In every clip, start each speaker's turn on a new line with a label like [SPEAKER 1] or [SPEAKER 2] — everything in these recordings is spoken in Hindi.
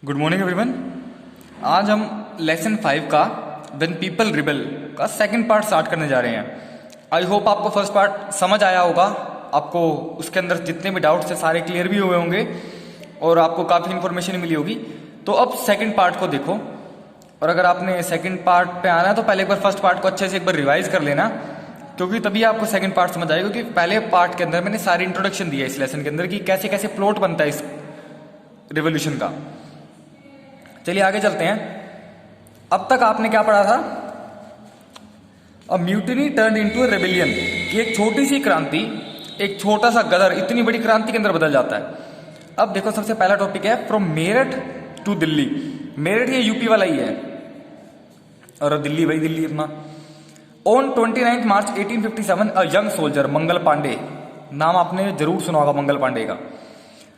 [SPEAKER 1] Good morning everyone. आज हम लेसन 5 का व्हेन पीपल रिबेल का सेकंड पार्ट स्टार्ट करने जा रहे हैं। आई होप आपको फर्स्ट पार्ट समझ आया होगा, आपको उसके अंदर जितने भी डाउट्स थे सारे क्लियर भी हुए होंगे और आपको काफ़ी इन्फॉर्मेशन मिली होगी। तो अब सेकंड पार्ट को देखो, और अगर आपने सेकंड पार्ट पे आना है तो पहले एक बार फर्स्ट पार्ट को अच्छे से एक बार रिवाइज कर लेना, क्योंकि तभी आपको सेकंड पार्ट समझ आएगा। क्योंकि पहले पार्ट के अंदर मैंने सारी इंट्रोडक्शन दिया इस लेसन के अंदर कि कैसे कैसे प्लॉट बनता है इस रिवोल्यूशन का। चलिए आगे चलते हैं। अब तक आपने क्या पढ़ा था? A mutiny turn into a rebellion, एक छोटी सी क्रांति, एक छोटा सा गदर इतनी बड़ी क्रांति के अंदर बदल जाता है। अब देखो, सबसे पहला टॉपिक है फ्रॉम मेरठ टू दिल्ली। मेरठ ये यूपी वाला ही है और दिल्ली वही दिल्ली अपना। On 29 March 1857 a young soldier Mangal Pandey, नाम आपने जरूर सुना होगा मंगल पांडे का,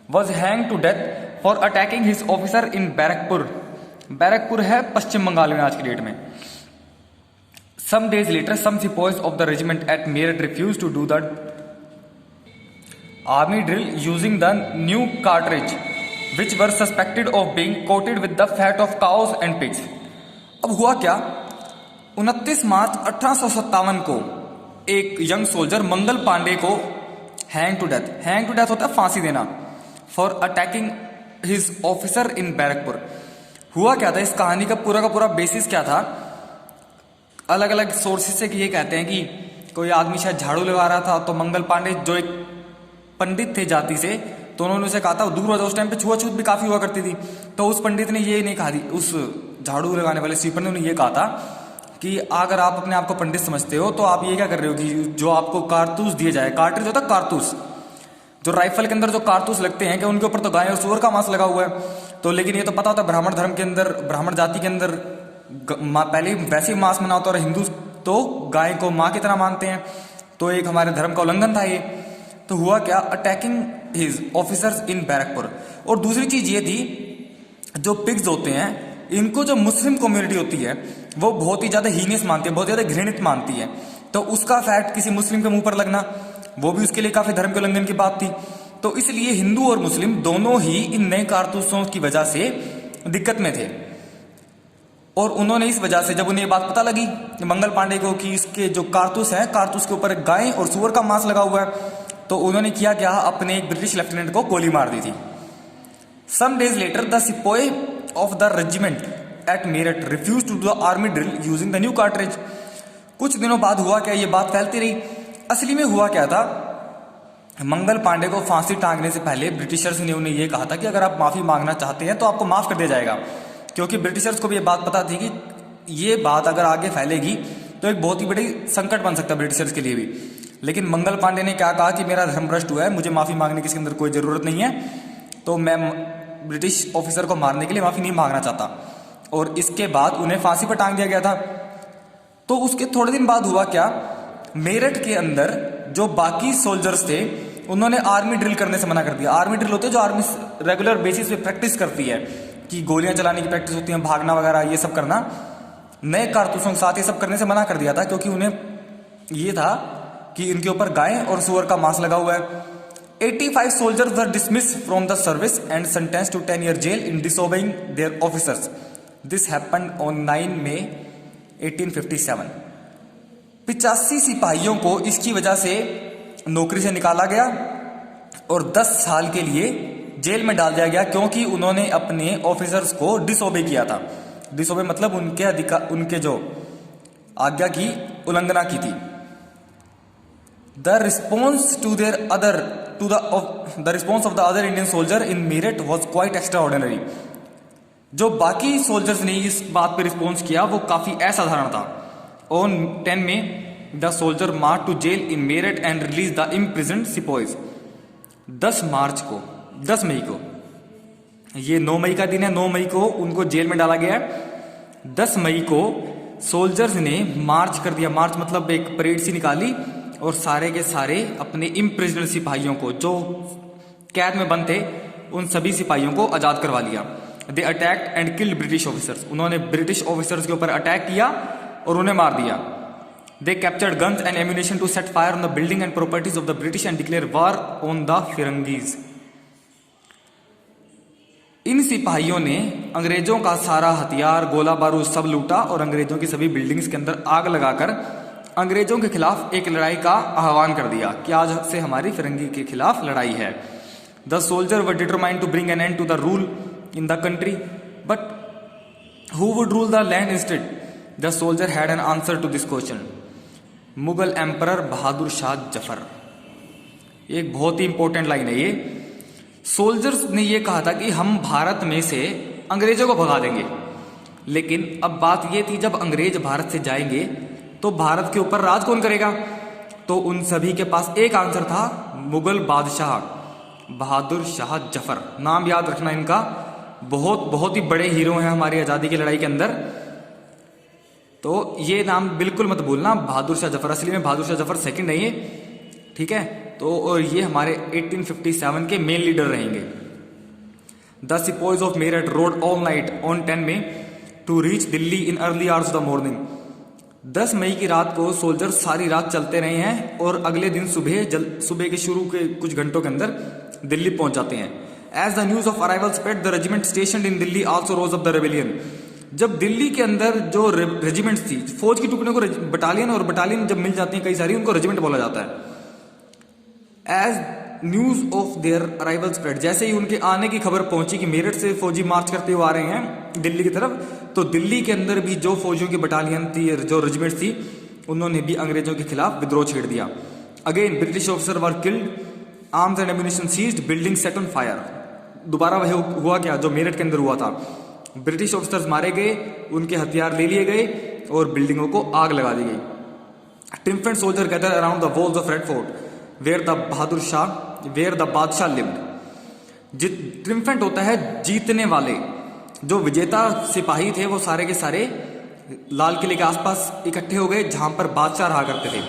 [SPEAKER 1] was hang to death for attacking his officer in Barrackpore. Barrackpore है पश्चिम बंगाल में आज की डेट में। Some days later some sepoys of the regiment at Meerut refuse to do the army drill using the new cartridge which were suspected of being coated with the fat of cows and pigs. अब हुआ क्या? 29 मार्च 1857 को एक यंग सोल्जर मंगल पांडे को हैंग टू डेथ होता है फांसी देना, for attacking his officer in Barrackpore. हुआ क्या था? इस कहानी का पूरा बेसिस क्या था? अलग अलग सोर्सेज से ये कहते हैं कि कोई आदमी शायद झाड़ू लगा रहा था, तो मंगल पांडे जो एक पंडित थे जाति से, तो उन्होंने उसे कहा था, दूर हो जाओ, उस टाइम पे छुआछूत भी काफी हुआ करती थी। तो उस पंडित ने ये नहीं कहा थी, उस झाड़ू लगाने वाले स्वीपर ने उन्हें ये कहा था कि अगर आप अपने आप को पंडित समझते हो तो आप ये क्या कर रहे हो कि जो आपको कारतूस दिए जाए, कार्ट्रिज होता है कारतूस, जो राइफल के अंदर जो कारतूस लगते हैं कि उनके ऊपर तो गाय और सूअर का मांस लगा हुआ है। तो लेकिन ये तो पता होता है ब्राह्मण धर्म के अंदर, ब्राह्मण जाति के अंदर पहले वैसे ही मांस मना होता है, और हिंदू तो गाय को माँ की तरह मानते हैं। तो एक हमारे धर्म का उल्लंघन था ये। तो हुआ क्या? Attacking his officers in Barrackpore. और दूसरी चीज ये थी, जो पिग्स होते हैं इनको जो मुस्लिम कम्युनिटी होती है वो बहुत ही ज्यादा हीनियस मानती है, बहुत ज्यादा घृणित मानती है। तो उसका फैक्ट किसी मुस्लिम के मुंह पर लगना, वो भी उसके लिए काफी धर्म के उल्लंघन की बात थी। तो इसलिए हिंदू और मुस्लिम दोनों ही इन नए कारतूसों की वजह से दिक्कत में थे। और उन्होंने इस वजह से, जब उन्हें ये बात पता लगी मंगल पांडे को कि इसके जो कारतूस है, कारतूस के ऊपर गाय और सूअर का मांस लगा हुआ है, तो उन्होंने किया क्या? अपने एक ब्रिटिश लेफ्टिनेंट को गोली मार दी थी। Some days later the sepoy of the regiment at Meerut refuse to do the army drill using the new cartridge. कुछ दिनों बाद हुआ क्या? ये बात फैलती रही। असली में हुआ क्या था? मंगल पांडे को फांसी टांगने से पहले ब्रिटिशर्स ने उन्हें यह कहा था कि अगर आप माफी मांगना चाहते हैं तो आपको माफ कर दिया जाएगा, क्योंकि ब्रिटिशर्स को भी यह बात पता थी कि ये बात अगर आगे फैलेगी तो एक बहुत ही बड़ी संकट बन सकता है ब्रिटिशर्स के लिए भी। लेकिन मंगल पांडे ने क्या कहा कि मेरा धर्म भ्रष्ट हुआ है, मुझे माफी मांगने की इसके अंदर कोई जरूरत नहीं है, तो मैं ब्रिटिश ऑफिसर को मारने के लिए माफी नहीं मांगना चाहता। और इसके बाद उन्हें फांसी पर टांग दिया गया था। तो उसके थोड़े दिन बाद हुआ क्या? मेरठ के अंदर जो बाकी सोल्जर्स थे उन्होंने आर्मी ड्रिल करने से मना कर दिया। आर्मी ड्रिल होते हैं जो आर्मी रेगुलर बेसिस पे प्रैक्टिस करती है, कि गोलियां चलाने की प्रैक्टिस होती है, भागना वगैरह ये सब करना, नए कारतूसों के साथ ये सब करने से मना कर दिया था, क्योंकि उन्हें ये था कि इनके ऊपर गाय और सुअर का मांस लगा हुआ है। 85 soldiers were dismiss from the service and sentence to 10 year jail in disobeying their officers. This happened on 9 May 1857। 85 सिपाहियों को इसकी वजह से नौकरी से निकाला गया और 10 साल के लिए जेल में डाल दिया गया, क्योंकि उन्होंने अपने ऑफिसर्स को डिसोबे किया था। डिसोबे मतलब उनके जो आज्ञा की उल्लंघना की थी। The response of the other Indian soldier in Meerut was quite extra ordinary. जो बाकी सोल्जर्स ने इस बात पे रिस्पॉन्स किया वो काफी असाधारण था। On 10 May the soldier march to jail in Meerut and release the imprisoned sepoys. 10 मई को, ये 9 मई का दिन है, 9 मई को उनको जेल में डाला गया। 10 मई को सोल्जर्स ने मार्च कर दिया। मार्च मतलब एक परेड सी निकाली और सारे के सारे अपने इम्प्रिजन्ड सिपाहियों को, जो कैद में बंद थे, उन सभी सिपाहियों को आजाद करवा लिया। They attacked and killed British officers. उन्होंने ब्रिटिश ऑफिसर्स के ऊपर अटैक किया और उन्हें मार दिया। They captured guns and ammunition to set fire on the building and properties of the British and declare war on the Firangis. इन सिपाहियों ने अंग्रेजों का सारा हथियार, गोला बारूद सब लूटा और अंग्रेजों की सभी बिल्डिंग्स के अंदर आग लगाकर अंग्रेजों के खिलाफ एक लड़ाई का आह्वान कर दिया कि आज से हमारी फिरंगी के खिलाफ लड़ाई है। The soldier were determined to bring an end to the rule in the country, but who would rule the land instead? The soldier had an answer to this question, Mughal emperor Bahadur Shah Zafar. एक बहुत ही इंपॉर्टेंट लाइन है ये। सोल्जर्स ने ये कहा था कि हम भारत में से अंग्रेजों को भगा देंगे, लेकिन अब बात ये थी जब अंग्रेज भारत से जाएंगे तो भारत के ऊपर राज कौन करेगा? तो उन सभी के पास एक आंसर था, मुगल बादशाह बहादुर शाह जफर। नाम याद रखना इनका, बहुत बहुत ही बड़े हीरो हैं हमारी आजादी की लड़ाई के अंदर, तो ये नाम बिल्कुल मत भूलना, बहादुर शाह जफर। असली में बहादुर शाह जफर सेकंड नहीं है, ठीक है। तो और ये हमारे 1857 के मेन लीडर रहेंगे। The sepoys of Meerut rode all night on 10 May to reach Delhi in early hours of the morning. 10 मई की रात को सोल्जर सारी रात चलते रहे हैं और अगले दिन सुबह के शुरू के कुछ घंटों के अंदर दिल्ली पहुंच जाते हैं। As the news of arrival spread the regiment station in Delhi also rose of the rebellion. जब दिल्ली के अंदर जो रेजिमेंट्स थी, फौज की टुकड़ियों को बटालियन, और बटालियन जब मिल जाती है कई सारी, उनको रेजिमेंट बोला जाता है। As news of their arrival spread, जैसे ही उनके आने की खबर पहुंची कि मेरठ से फौजी मार्च करते हुए आ रहे हैं दिल्ली की तरफ, तो दिल्ली के अंदर भी जो फौजियों की बटालियन थी, जो रेजिमेंट्स थी, उन्होंने भी अंग्रेजों के खिलाफ विद्रोह छेड़ दिया। Again British officer were killed, arms and ammunition seized, building set on fire. दोबारा वह हुआ क्या जो मेरठ के अंदर हुआ था, ब्रिटिश ऑफिसर्स मारे गए, उनके हथियार ले लिए गए और बिल्डिंगों को आग लगा दी गई। Triumphant soldier gather around the walls of Red Fort where the badshah lived. Triumphant होता है जीतने वाले, जो विजेता सिपाही थे वो सारे के सारे लाल किले के आसपास इकट्ठे हो गए जहां पर बादशाह रहा करते थे।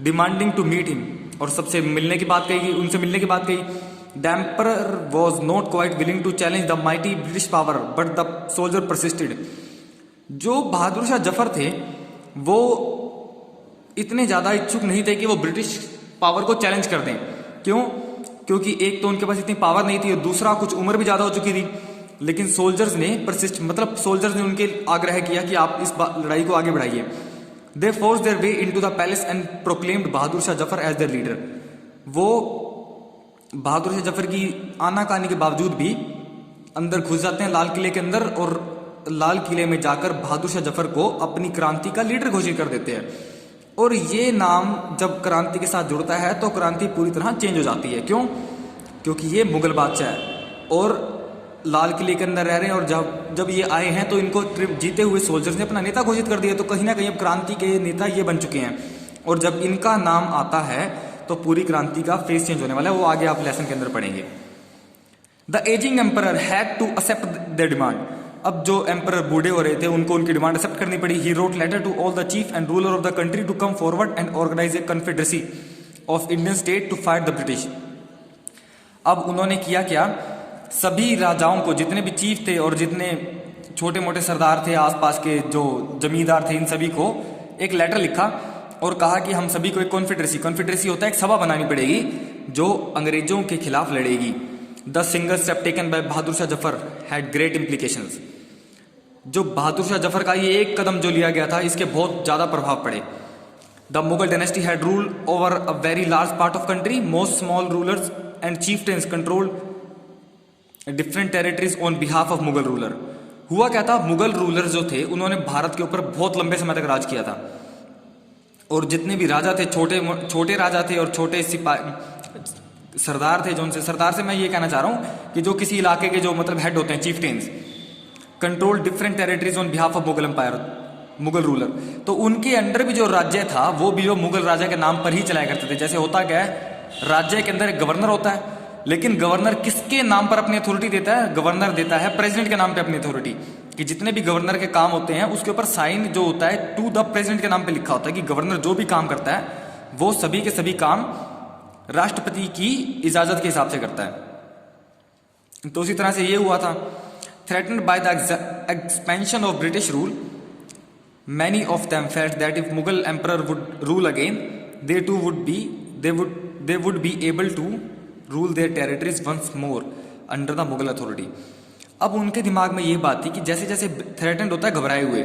[SPEAKER 1] डिमांडिंग टू मीट हिम, और सबसे मिलने की बात कही, उनसे मिलने की बात कही। The emperor was not quite willing to challenge the mighty British power but the soldier persisted. जो बहादुर शाह जफर थे वो इतने ज्यादा इच्छुक नहीं थे कि वो ब्रिटिश पावर को चैलेंज कर दें। क्यों? क्योंकि एक तो उनके पास इतनी पावर नहीं थी और दूसरा कुछ उम्र भी ज्यादा हो चुकी थी। लेकिन सोल्जर्स ने सोल्जर्स ने उनके आग्रह किया कि आप इस लड़ाई को आगे बढ़ाइए। They force their way into the palace and proclaimed Bahadur Shah Zafar as their leader. वो बहादुर शाह जफर की आनाकानी के बावजूद भी अंदर घुस जाते हैं लाल किले के अंदर, और लाल किले में जाकर बहादुर शाह जफर को अपनी क्रांति का लीडर घोषित कर देते हैं। और ये नाम जब क्रांति के साथ जुड़ता है तो क्रांति पूरी तरह चेंज हो जाती है। क्यों? क्योंकि ये मुगल बादशाह है और लाल किले के अंदर रह रहे हैं, और जब ये आए हैं तो इनको जीते हुए सोल्जर्स ने अपना नेता घोषित कर दिया, तो कहीं ना कहीं अब क्रांति के नेता ये बन चुके हैं। और जब इनका नाम आता है तो पूरी क्रांति का फेस चेंज होने वाला है, वो आगे आप लेसन के अंदर पढ़ेंगे। The aging emperor had to accept the demand. अब जो एम्परर बूढ़े हो रहे थे उनको उनकी डिमांड एक्सेप्ट करनी पड़ी। He wrote letter to all the chief and ruler of the country to come forward and organise a confederacy of Indian state to fight the British. अब उन्होंने किया क्या, सभी राजाओं को, जितने भी चीफ थे और जितने छोटे मोटे सरदार थे, आसपास के जो जमींदार थे, इन सभी को एक लेटर लिखा और कहा कि हम सभी को एक कॉन्फेडरेसी होता है, एक सभा बनानी पड़ेगी जो अंग्रेजों के खिलाफ लड़ेगी। The single step taken by Bahadur Shah Zafar had great implications. जो बहादुर शाह जफर का ये एक कदम जो लिया गया था, इसके बहुत ज्यादा प्रभाव पड़े। The Mughal dynasty had rule over a very large part of country, most small rulers and chieftains controlled different territories on behalf of Mughal ruler. हुआ क्या था, मुगल रूलर जो थे उन्होंने भारत के ऊपर बहुत लंबे समय तक राज किया था, और जितने भी राजा थे, छोटे राजा थे और छोटे सरदार थे, जो उनसे, सरदार से मैं ये कहना चाह रहा हूं कि जो किसी इलाके के जो मतलब हेड होते हैं, chieftains, control different territories on behalf of Mughal empire, Mughal ruler. तो उनके अंडर भी जो राज्य था वो भी वो मुगल राजा के नाम पर ही चलाया करते थे। जैसे होता क्या है, राज्य के अंदर एक गवर्नर होता है, लेकिन गवर्नर किसके नाम पर अपनी अथॉरिटी देता है? गवर्नर देता है प्रेसिडेंट के नाम पे अपनी अथॉरिटी, कि जितने भी गवर्नर के काम होते हैं उसके ऊपर साइन जो होता है टू द प्रेसिडेंट के नाम पे लिखा होता है कि गवर्नर जो भी काम करता है वो सभी के सभी काम राष्ट्रपति की इजाजत के हिसाब से करता है। तो उसी तरह से ये हुआ था। Threatened by the expansion of British rule, many of them felt that if Mughal emperor would rule again, they too would be able to rule their territories once more under the Mughal authority. अब उनके दिमाग में ये बात थी कि जैसे जैसे थ्रेटेंड होता है घबराए हुए,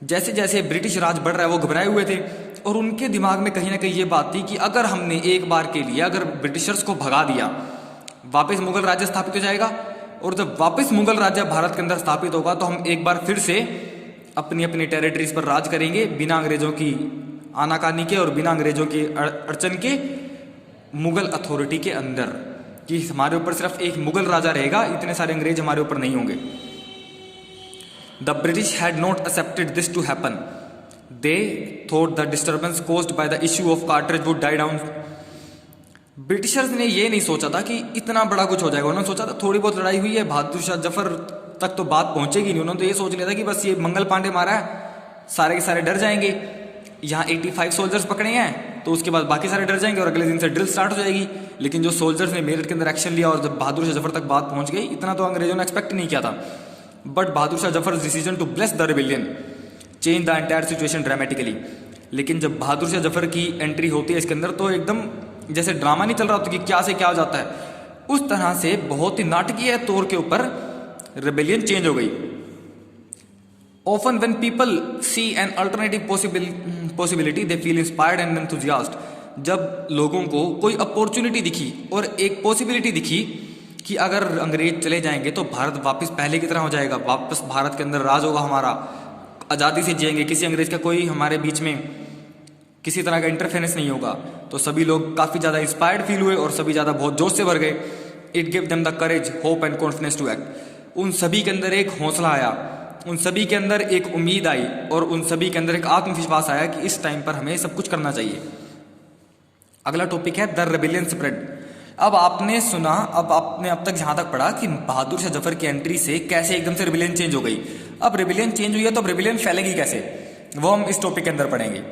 [SPEAKER 1] जैसे जैसे ब्रिटिश राज बढ़ रहा है वो घबराए हुए थे। और उनके दिमाग में कहीं ना कहीं ये बात थी कि अगर हमने एक बार के लिए अगर ब्रिटिशर्स को भगा दिया, वापस मुगल राज्य स्थापित हो जाएगा। और जब वापस मुगल राज्य भारत के अंदर स्थापित होगा तो हम एक बार फिर से अपनी अपनी टेरिटरीज पर राज करेंगे, बिना अंग्रेजों की आनाकानी के और बिना अंग्रेजों की अड़चन के, मुगल अथॉरिटी के अंदर, कि हमारे ऊपर सिर्फ एक मुगल राजा रहेगा, इतने सारे अंग्रेज हमारे ऊपर नहीं होंगे। The British had not accepted this to happen. They thought the disturbance caused by the issue of cartridge would die down. Britishers ने ये नहीं सोचा था कि इतना बड़ा कुछ हो जाएगा। उन्होंने सोचा था थोड़ी बहुत लड़ाई हुई है, बहादुर शाह जफर तक तो बात पहुंचेगी नहीं। उन्होंने तो ये सोच लिया था कि बस ये मंगल पांडे मारा है, सारे के सारे डर जाएंगे। यहाँ 85 सोल्जर्स पकड़े हैं तो उसके बाद बाकी सारे डर जाएंगे और अगले दिन से ड्रिल स्टार्ट हो जाएगी। लेकिन जो सोल्जर्स ने मेरठ के अंदर एक्शन लिया और जब बहादुर शाह जफर तक बात पहुंच गई, इतना तो अंग्रेजों ने एक्सपेक्ट नहीं किया था। But Bahadur Shah Zafar decision to bless the rebellion change the entire situation dramatically. लेकिन जब बहादुर शाह जफर की एंट्री होती है इसके अंदर, तो एकदम जैसे ड्रामा नहीं चल रहा होता कि क्या से क्या हो जाता है, उस तरह से बहुत ही नाटकीय तौर के ऊपर रिबेलियन चेंज हो गई। Often when people see an alternative possibility, they feel inspired and enthusiastic. जब लोगों को कोई अपॉर्चुनिटी दिखी और एक पॉसिबिलिटी दिखी कि अगर अंग्रेज चले जाएंगे तो भारत वापस पहले की तरह हो जाएगा, वापस भारत के अंदर राज होगा हमारा, आज़ादी से जिएंगे, किसी अंग्रेज का कोई हमारे बीच में किसी तरह का इंटरफेरेंस नहीं होगा, तो सभी लोग काफ़ी ज़्यादा इंस्पायर्ड फील हुए और सभी ज़्यादा बहुत जोश से भर गए। It give them the courage, hope and confidence to act. उन सभी के अंदर एक हौसला आया, उन सभी के अंदर एक उम्मीद आई और उन सभी के अंदर एक आत्मविश्वास आया कि इस टाइम पर हमें सब कुछ करना चाहिए। अगला टॉपिक है द रेबिलियन स्प्रेड। अब आपने सुना, अब आपने अब तक जहां तक पढ़ा कि बहादुर शाह जफर की एंट्री से कैसे एकदम से रेबिलियन चेंज हो गई। अब रेबिलियन चेंज हुई है तो अब रेबिलियन फैलेगी कैसे, वो हम इस टॉपिक के अंदर पढ़ेंगे।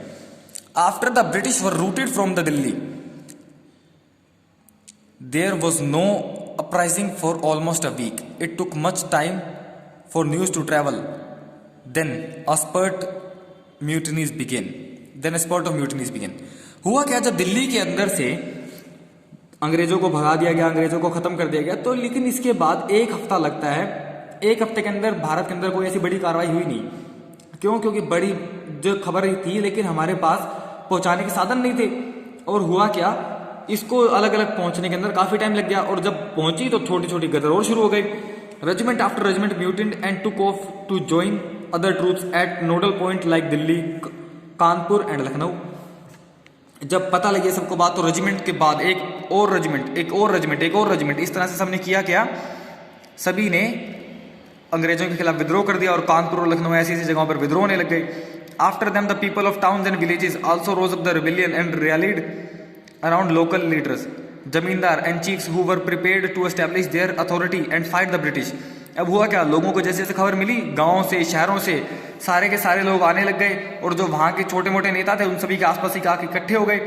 [SPEAKER 1] After the British were routed from the Delhi, there was no uprising for almost a week. It took much time for news to travel. Then a spurt mutinies began. Then a spurt of mutinies began. हुआ क्या, जब दिल्ली के अंदर से अंग्रेजों को भगा दिया गया, अंग्रेजों को खत्म कर दिया गया, तो लेकिन इसके बाद एक हफ्ता लगता है, एक हफ्ते के अंदर भारत के अंदर कोई ऐसी बड़ी कार्रवाई हुई नहीं। क्यों? क्योंकि बड़ी जो खबर थी लेकिन हमारे पास पहुंचाने के साधन नहीं थे। और हुआ क्या, इसको अलग अलग पहुंचने के अंदर काफी टाइम लग गया और जब पहुंची तो छोटी छोटी गदर शुरू हो गई। Regiment after regiment mutinied and took off to join other troops at nodal point like Delhi, Kanpur and Lucknow. जब पता लगी सबको बात तो रेजिमेंट के बाद एक और रेजिमेंट, एक और रेजिमेंट, एक और रेजिमेंट, इस तरह से सबने किया क्या, सभी ने अंग्रेजों के खिलाफ विद्रोह कर दिया और कानपुर और लखनऊ ऐसी ऐसी जगहों पर विद्रोह होने लग गए। After them the people of towns and villages also rose up the rebellion and rallied around local leaders, zamindar and chiefs who were prepared to establish their authority and fight the British. अब हुआ क्या, लोगों को जैसे जैसे खबर मिली, गांवों से, शहरों से सारे के सारे लोग आने लग गए और जो वहाँ के छोटे मोटे नेता थे उन सभी के आसपास ही आके इकट्ठे हो गए,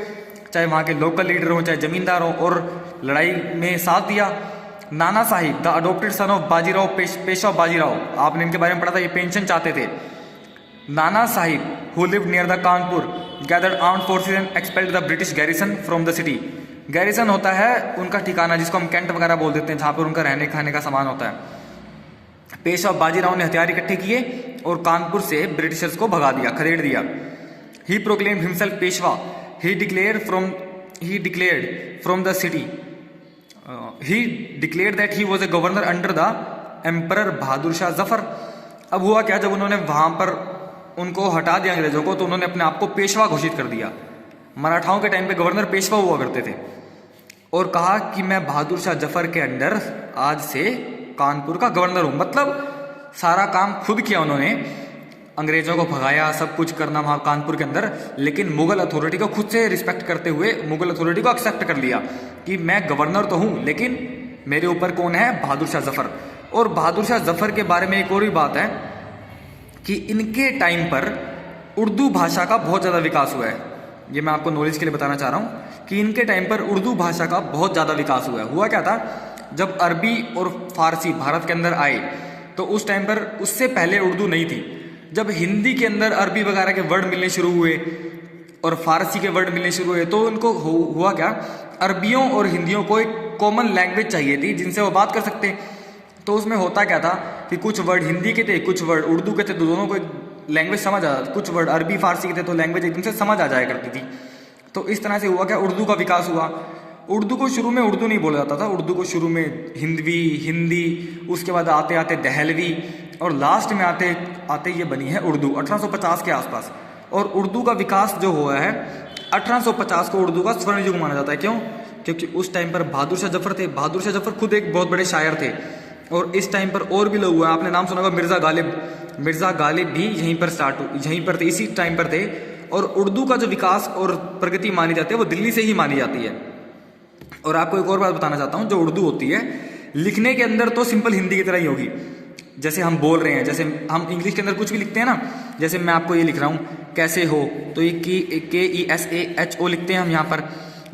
[SPEAKER 1] चाहे वहाँ के लोकल लीडर हो चाहे जमींदार हो, और लड़ाई में साथ दिया। Nana Sahib the adopted son of Bajirao, Peshwa Bajirao, आपने इनके बारे में पढ़ा था, ये पेंशन चाहते थे। Nana Sahib who lived near the Kanpur gathered armed forces and expelled the British garrison from the city। Garrison होता है उनका ठिकाना जिसको हम कैंट वगैरह बोल देते हैं, जहाँ पर उनका रहने खाने का सामान होता है। पेशवा बाजीराव ने हथियार इकट्ठे किए और कानपुर से ब्रिटिशर्स को भगा दिया, खदेड़ दिया। He proclaimed himself Peshwa, he declared from the city, he declared that he was a governor under the emperor Bahadur Shah Zafar. अब हुआ क्या, जब उन्होंने वहां पर उनको हटा दिया अंग्रेजों को, तो उन्होंने अपने आप को पेशवा घोषित कर दिया। मराठाओं के टाइम पे गवर्नर पेशवा हुआ करते थे और कहा कि मैं बहादुर शाह जफर के अंडर आज से कानपुर का गवर्नर हूं। मतलब सारा काम खुद किया उन्होंने, अंग्रेजों को भगाया, सब कुछ करना वहां कानपुर के अंदर, लेकिन मुगल अथॉरिटी को खुद से रिस्पेक्ट करते हुए मुगल अथॉरिटी को एक्सेप्ट कर लिया कि मैं गवर्नर तो हूं लेकिन मेरे ऊपर कौन है, बहादुर शाह जफर। और बहादुर शाह जफर के बारे में एक और भी बात है कि इनके टाइम पर उर्दू भाषा का बहुत ज़्यादा विकास हुआ है। ये मैं आपको नॉलेज के लिए बताना चाह रहा हूँ कि इनके टाइम पर उर्दू भाषा का बहुत ज़्यादा विकास हुआ है। हुआ क्या था, जब अरबी और फारसी भारत के अंदर आए तो उस टाइम पर, उससे पहले उर्दू नहीं थी। जब हिंदी के अंदर अरबी वगैरह के वर्ड मिलने शुरू हुए और फारसी के वर्ड मिलने शुरू हुए तो उनको हुआ क्या, अरबियों और हिंदियों को एक कॉमन लैंग्वेज चाहिए थी जिनसे वो बात कर सकते। तो उसमें होता क्या था कि कुछ वर्ड हिंदी के थे, कुछ वर्ड उर्दू के थे, तो दोनों को लैंग्वेज समझ आ, कुछ वर्ड अरबी फारसी के थे, तो लैंग्वेज एकदम से समझ आ जाया करती थी। तो इस तरह से हुआ क्या, उर्दू का विकास हुआ। उर्दू को शुरू में उर्दू नहीं बोला जाता था, उर्दू को शुरू में हिंदी, उसके बाद आते आते दहलवी, और लास्ट में आते आते ये बनी है उर्दू 1850 के आसपास। और उर्दू का विकास जो हुआ है 1850 को उर्दू का स्वर्ण युग माना जाता है। क्यों? क्योंकि उस टाइम पर बहादुर शाह जफर थे। बहादुर शाह जफर खुद एक बहुत बड़े शायर थे, और इस टाइम पर और भी लोग हुए। आपने नाम सुना होगा मिर्ज़ा गालिब। मिर्ज़ा गालिब भी यहीं पर थे, इसी टाइम पर थे। और उर्दू का जो विकास और प्रगति मानी जाती है वो दिल्ली से ही मानी जाती है। और आपको एक और बात बताना चाहता हूँ, जो उर्दू होती है लिखने के अंदर तो सिंपल हिंदी की तरह ही होगी। जैसे हम बोल रहे हैं, जैसे हम इंग्लिश के अंदर कुछ भी लिखते हैं ना, जैसे मैं आपको ये लिख रहा हूँ कैसे हो, तो ये KESAHO लिखते हैं हम यहाँ पर।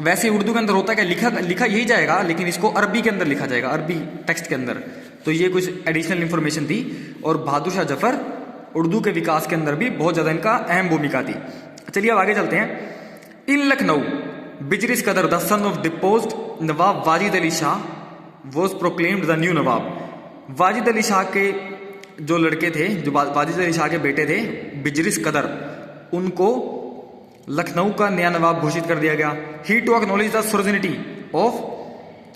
[SPEAKER 1] वैसे उर्दू के अंदर होता है क्या, लिखा यही जाएगा, लेकिन इसको अरबी के अंदर लिखा जाएगा, अरबी टेक्स्ट के अंदर। तो ये कुछ एडिशनल इंफॉर्मेशन थी। और बहादुर शाह जफर उर्दू के विकास के अंदर भी बहुत ज़्यादा इनका अहम भूमिका थी। चलिए अब आगे चलते हैं। इन Lucknow Birjis Qadr the son of deposed Nawab Wajid Ali Shah was proclaimed the new Nawab. Wajid Ali Shah के जो लड़के थे, जो वाजिद अली शाह के बेटे थे बिजरिस कदर, उनको लखनऊ का नया नवाब घोषित कर दिया गया। He to acknowledge the sovereignty of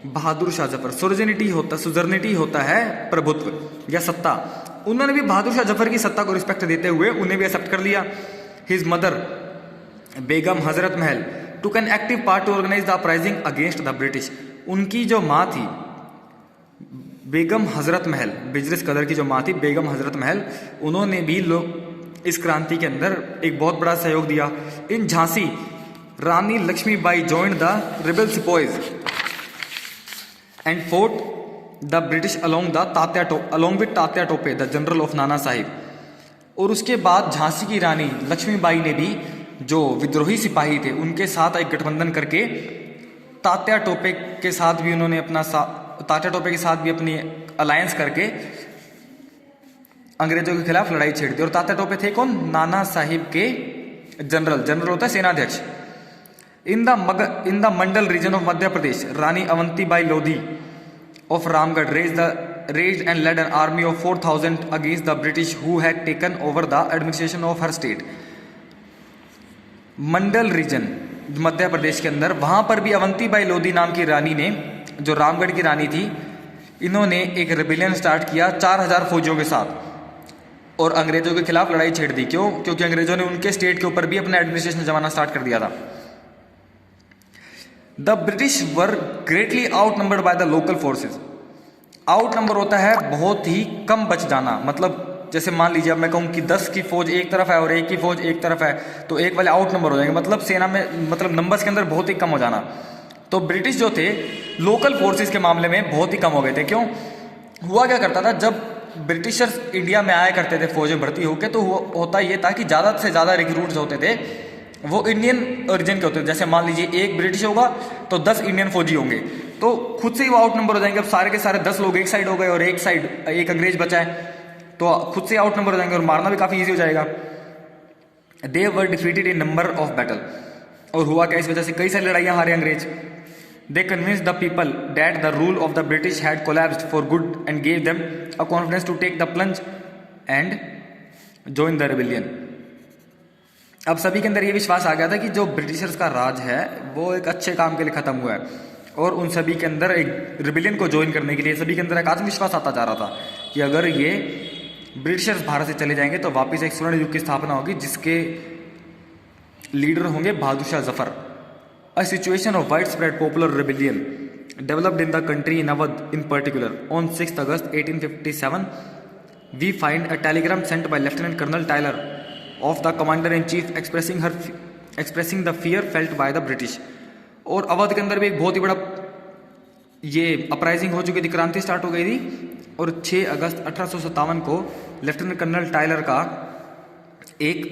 [SPEAKER 1] Bahadur Shah Zafar. Suzerainty होता है प्रभुत्व या सत्ता। उन्होंने भी बहादुर शाह जफर की सत्ता को रिस्पेक्ट देते हुए उन्हें भी एक्सेप्ट कर लिया। His mother Begum Hazrat Mahal took an active part to organise the uprising against the British. उनकी जो माँ थी बेगम हजरत महल, बिजरिस कदर की जो माँ थी बेगम हजरत महल, उन्होंने भी इस क्रांति के अंदर एक बहुत बड़ा सहयोग दिया। In Jhansi Rani Lakshmibai joined the rebel sepoys and fought the British along with Tatya Tope the general of Nana Sahib. और उसके बाद झांसी की रानी लक्ष्मीबाई ने भी जो विद्रोही सिपाही थे उनके साथ एक गठबंधन करके तात्या टोपे के साथ भी अपनी अलायंस करके अंग्रेजों के खिलाफ लड़ाई छेड़ दी। और तात्या टोपे थे कौन? नाना साहिब के जनरल होता है सेनाध्यक्ष। In the Mandla region of Madhya Pradesh Rani Avantibai Lodhi of Ramgarh raised and led an army of 4,000 against the British who had taken over the administration of her state। Mandla region Madhya Pradesh के अंदर, वहां पर भी अवंतीबाई लोधी नाम की रानी ने, जो रामगढ़ की रानी थी, इन्होंने एक रेबिलियन स्टार्ट किया 4,000 फौजियों के साथ और अंग्रेजों के खिलाफ लड़ाई छेड़ दी। क्यों? क्योंकि अंग्रेजों ने उनके स्टेट के ऊपर भी अपना एडमिनिस्ट्रेशन जमाना स्टार्ट कर दिया था। The British were greatly out numbered by the local forces. Out number होता है बहुत ही कम बच जाना, मतलब जैसे मान लीजिए अब मैं कहूँ कि 10 की फौज एक तरफ है और 1 की फौज एक तरफ है, तो एक वाले आउट नंबर हो जाएंगे, मतलब सेना में, मतलब नंबर्स के अंदर बहुत ही कम हो जाना। तो ब्रिटिश जो थे लोकल फोर्सेज के मामले में बहुत ही कम हो गए थे। क्यों? हुआ क्या करता था, जब ब्रिटिशर्स इंडिया में आया करते थे फौजें भर्ती होकर, तो होता ये था कि ज़्यादा से ज़्यादा रिक्रूट्स होते थे वो इंडियन ओरिजिन के होते थे। जैसे मान लीजिए एक ब्रिटिश होगा तो 10 इंडियन फौजी होंगे, तो खुद से ही वो आउट नंबर हो जाएंगे। अब सारे के सारे 10 लोग एक साइड हो गए और एक अंग्रेज बचा है, तो खुद से आउट नंबर हो जाएंगे और मारना भी काफ़ी ईजी हो जाएगा। They were defeated in number of battle. और हुआ क्या, इस वजह से कई सारी लड़ाइयाँ हारे अंग्रेज। They convince the people that the rule of the British had collapsed for good and gave them a confidence to take the plunge and join the rebellion. अब सभी के अंदर ये विश्वास आ गया था कि जो ब्रिटिशर्स का राज है वो एक अच्छे काम के लिए खत्म हुआ है, और उन सभी के अंदर एक रिबिलियन को ज्वाइन करने के लिए सभी के अंदर एक आत्मविश्वास आता जा रहा था कि अगर ये ब्रिटिशर्स भारत से चले जाएंगे तो वापस एक स्वर्ण युग की स्थापना होगी जिसके लीडर होंगे Bahadur Shah Zafar. A situation of wide spread popular rebellion developed in the country in Awadh in particular on 6 August 1857 we find a telegram sent by lieutenant colonel Tyler of the commander in chief expressing the fear felt by the British। और अवध के अंदर भी एक बहुत ही बड़ा ये अपराइजिंग हो चुकी थी, क्रांति स्टार्ट हो गई थी। और 6 अगस्त 1857 को लेफ्टिनेंट कर्नल टायलर का एक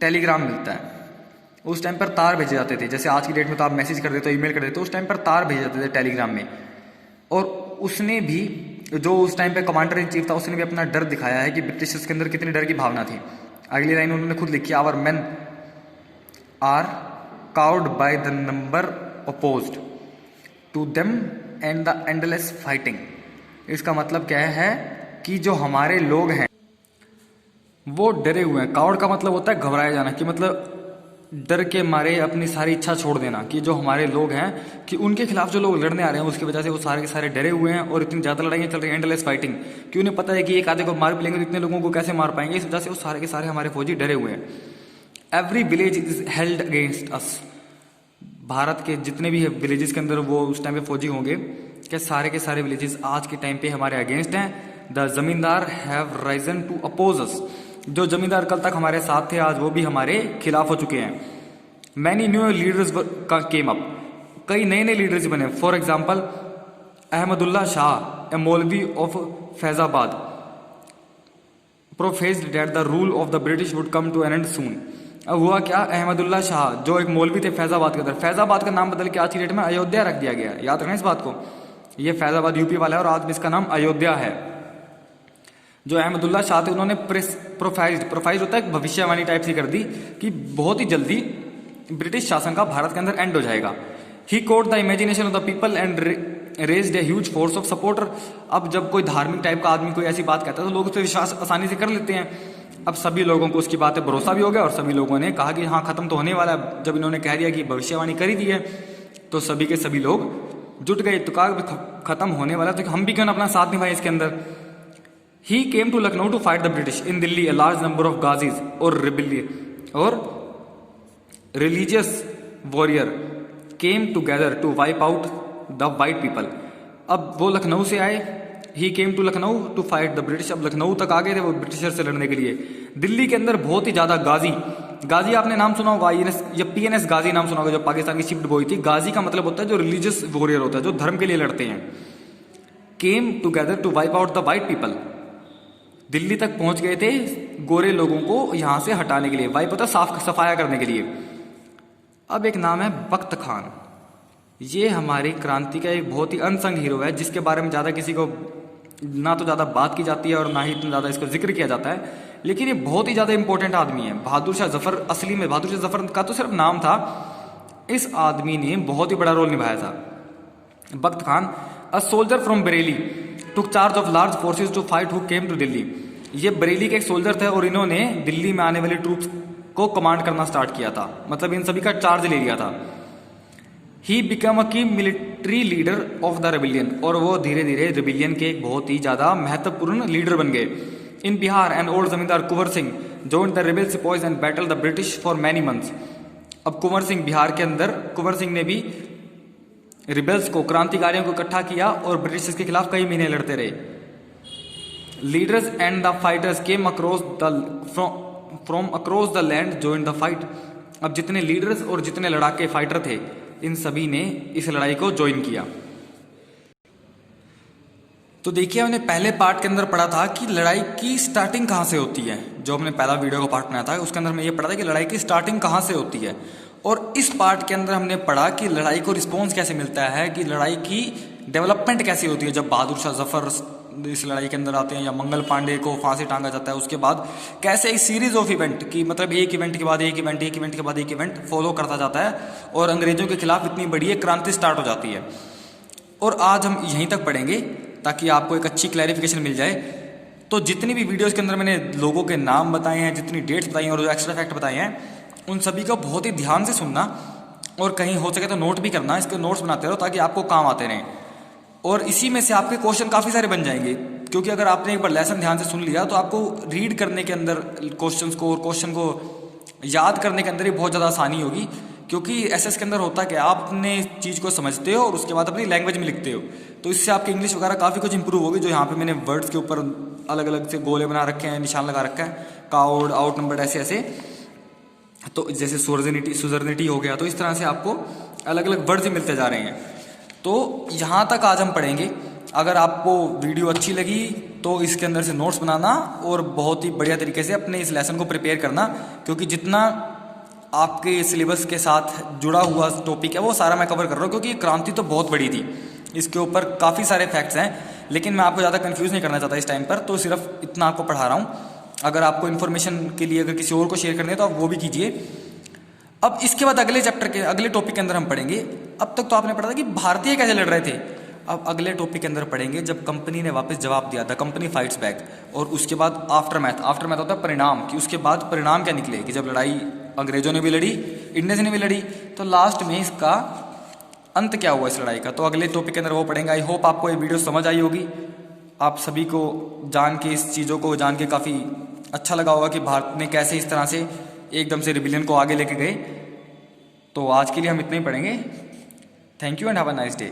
[SPEAKER 1] टेलीग्राम मिलता है। उस टाइम पर तार भेजे जाते थे, जैसे आज की डेट में तो आप मैसेज कर देते हो, ईमेल कर देते हो, उस टाइम पर तार भेजे जाते थे टेलीग्राम में। और उसने भी, जो उस टाइम पे कमांडर इन चीफ था, उसने भी अपना डर दिखाया है कि ब्रिटिशर्स के अंदर कितनी डर की भावना थी। अगली लाइन उन्होंने खुद लिखी, our men are cowed by the number opposed to them and the endless fighting. इसका मतलब क्या है कि जो हमारे लोग हैं वो डरे हुए हैं। काउर्ड का मतलब होता है घबराया जाना, कि मतलब डर के मारे अपनी सारी इच्छा छोड़ देना, कि जो हमारे लोग हैं कि उनके खिलाफ जो लोग लड़ने आ रहे हैं उसकी वजह से वो सारे के सारे डरे हुए हैं और इतनी ज़्यादा लड़ाइयाँ चल रही हैं, एंडलेस फाइटिंग, कि उन्हें पता है कि एक आधे को मार भी लेंगे तो इतने लोगों को कैसे मार पाएंगे। इस वजह से वो सारे के सारे हमारे फौजी डरे हुए हैं। Every village is held against us. Bharat के जितने भी विलेजेस के अंदर वो उस टाइम पे फौजी होंगे, क्या सारे के सारे विलेजेस आज के टाइम पे हमारे अगेंस्ट हैं। द जमींदार हैव राइजन टू अपोज अस। जो जमींदार कल तक हमारे साथ थे आज वो भी हमारे खिलाफ हो चुके हैं। Many new leaders came up. कई नए नए लीडर्स बने। For example Ahmadullah Shah, a maulvi of Faizabad, professed that the rule of the British would come to an end soon. अब हुआ क्या, अहमदुल्ला शाह जो एक मौलवी थे फैजाबाद के अंदर, फैजाबाद का नाम बदल के आज की डेट में अयोध्या रख दिया गया है। याद रखना इस बात को, ये फैजाबाद यूपी वाला है और आज में इसका नाम अयोध्या है। जो अहमदुल्ला शाह थे उन्होंने प्रोफाइज होता है भविष्यवाणी टाइप से कर दी कि बहुत ही जल्दी ब्रिटिश शासन का भारत के अंदर एंड हो जाएगा। He caught the imagination of the people and raised a huge force of supporter. अब जब कोई धार्मिक टाइप का आदमी कोई ऐसी बात कहता है तो लोग उस पर विश्वास आसानी से कर लेते हैं। अब सभी लोगों को उसकी बात पे भरोसा भी हो गया और सभी लोगों ने कहा कि हाँ खत्म तो होने वाला है। जब इन्होंने कह दिया कि भविष्यवाणी कर ही दी है तो सभी के सभी लोग जुट गए, तो कहा खत्म होने वाला है तो हम भी क्यों ना अपना साथ निभाएं इसके अंदर। He came to Lucknow to fight the British. In Delhi a large number of ghazis और religious warrior came together to wipe out the white people. अब वो लखनऊ से आए, he came to Lucknow to fight the British. अब लखनऊ तक आ गए थे वो ब्रिटिशर से लड़ने के लिए। दिल्ली के अंदर बहुत ही ज्यादा गाजी आपने नाम सुना होगा, या पीएनएस गाजी नाम सुना होगा, जो पाकिस्तान की शिप्ड बॉय थी। गाजी का मतलब होता है जो रिलीजियस वॉरियर होता है, जो धर्म के लिए लड़ते हैं। Came together to wipe out the white people. Delhi तक पहुंच गए थे गोरे लोगों को यहां से हटाने के लिए, वाइप होता है सफाया करने के लिए। अब एक नाम है बख्त खान। ये हमारी क्रांति का एक बहुत ही अनसंग हीरो है, जिसके बारे में ज़्यादा किसी को ना तो ज़्यादा बात की जाती है और ना ही इतना ज़्यादा इसको जिक्र किया जाता है, लेकिन ये बहुत ही ज़्यादा इंपॉर्टेंट आदमी है। बहादुर शाह जफर, असली में बहादुर शाह जफर का तो सिर्फ नाम था, इस आदमी ने बहुत ही बड़ा रोल निभाया था। Bakht Khan, a soldier from Bareilly, took charge of large forces to fight who came to Delhi. ये बरेली के एक सोल्जर थे और इन्होंने दिल्ली में आने वाली ट्रूप्स को कमांड करना स्टार्ट किया था, मतलब इन सभी का चार्ज ले लिया था। ही बिकम अ की military leader of the rebellion. और वो धीरे धीरे रेबिलियन के एक बहुत ही ज्यादा महत्वपूर्ण लीडर बन गए। इन Bihar and old zamindar Kunwar Singh joined the rebel sepoys and battle the British for many months. अब कुंवर सिंह, बिहार के अंदर कुंवर सिंह ने भी रिबेल्स को, क्रांतिकारियों को इकट्ठा किया और ब्रिटिश के खिलाफ कई महीने लड़ते रहे। Leaders and the fighters came across the from across the land join the fight. अब जितने लीडर्स और जितने लड़ाके फाइटर थे, इन सभी ने इस लड़ाई को ज्वाइन किया। तो देखिए, हमने पहले पार्ट के अंदर पढ़ा था कि लड़ाई की स्टार्टिंग कहाँ से होती है। जो हमने पहला वीडियो का पार्ट बनाया था उसके अंदर हमने ये पढ़ा था कि लड़ाई की स्टार्टिंग कहाँ से होती है। और इस पार्ट के अंदर हमने पढ़ा कि लड़ाई को रिस्पॉन्स कैसे मिलता है, कि लड़ाई की डेवलपमेंट कैसी होती है। जब बहादुर शाह जफर इस लड़ाई के अंदर आते हैं या मंगल पांडे को फांसी टांगा जाता है, उसके बाद कैसे एक सीरीज ऑफ इवेंट की, मतलब एक इवेंट के बाद एक इवेंट, एक इवेंट के बाद एक इवेंट फॉलो करता जाता है और अंग्रेजों के खिलाफ इतनी बड़ी एक क्रांति स्टार्ट हो जाती है। और आज हम यहीं तक पढ़ेंगे ताकि आपको एक अच्छी क्लैरिफिकेशन मिल जाए। तो जितनी भी वीडियोस के अंदर मैंने लोगों के नाम बताए हैं, जितनी डेट्स बताई हैं और जो एक्स्ट्रा फैक्ट बताए हैं, उन सभी को बहुत ही ध्यान से सुनना और कहीं हो सके तो नोट भी करना। इसके नोट्स बनाते रहो ताकि आपको काम आते रहें और इसी में से आपके क्वेश्चन काफ़ी सारे बन जाएंगे। क्योंकि अगर आपने एक बार लेसन ध्यान से सुन लिया तो आपको रीड करने के अंदर क्वेश्चंस को और क्वेश्चन को याद करने के अंदर ही बहुत ज़्यादा आसानी होगी। क्योंकि एसएस के अंदर होता है कि आप अपने चीज़ को समझते हो और उसके बाद अपनी लैंग्वेज में लिखते हो, तो इससे आपकी इंग्लिश वगैरह काफ़ी कुछ इंप्रूव होगी। जो यहाँ पे मैंने वर्ड्स के ऊपर अलग अलग से गोले बना रखे हैं, निशान लगा रखा है, काउड, आउट नंबर्ड, ऐसे ऐसे, तो जैसे सुजर्निटी हो गया, तो इस तरह से आपको अलग अलग वर्ड्स मिलते जा रहे हैं। तो यहाँ तक आज हम पढ़ेंगे। अगर आपको वीडियो अच्छी लगी तो इसके अंदर से नोट्स बनाना और बहुत ही बढ़िया तरीके से अपने इस लेसन को प्रिपेयर करना, क्योंकि जितना आपके सिलेबस के साथ जुड़ा हुआ टॉपिक है वो सारा मैं कवर कर रहा हूँ। क्योंकि क्रांति तो बहुत बड़ी थी, इसके ऊपर काफ़ी सारे फैक्ट्स हैं, लेकिन मैं आपको ज़्यादा कंफ्यूज नहीं करना चाहता इस टाइम पर, तो सिर्फ इतना आपको पढ़ा रहा हूँ। अगर आपको इन्फॉर्मेशन के लिए अगर किसी और को शेयर करनी है तो आप वो भी कीजिए। अब इसके बाद अगले चैप्टर के अगले टॉपिक के अंदर हम पढ़ेंगे। अब तक तो आपने पढ़ा था कि भारतीय कैसे लड़ रहे थे। अब अगले टॉपिक के अंदर पढ़ेंगे जब कंपनी ने वापस जवाब दिया, द कंपनी फाइट्स बैक, और उसके बाद आफ्टर मैथ। आफ्टर मैथ होता है परिणाम, कि उसके बाद परिणाम क्या निकले, कि जब लड़ाई अंग्रेजों ने भी लड़ी, इंडियंस ने भी लड़ी, तो लास्ट में इसका अंत क्या हुआ इस लड़ाई का, तो अगले टॉपिक के अंदर वो पढ़ेंगे। आई होप आपको ये वीडियो समझ आई होगी, आप सभी को जान के, इस चीज़ों को जान के काफ़ी अच्छा लगा होगा कि भारत ने कैसे इस तरह से एकदम से रिबिलियन को आगे लेके गए। तो आज के लिए हम इतना ही पढ़ेंगे। Thank you and have a nice day.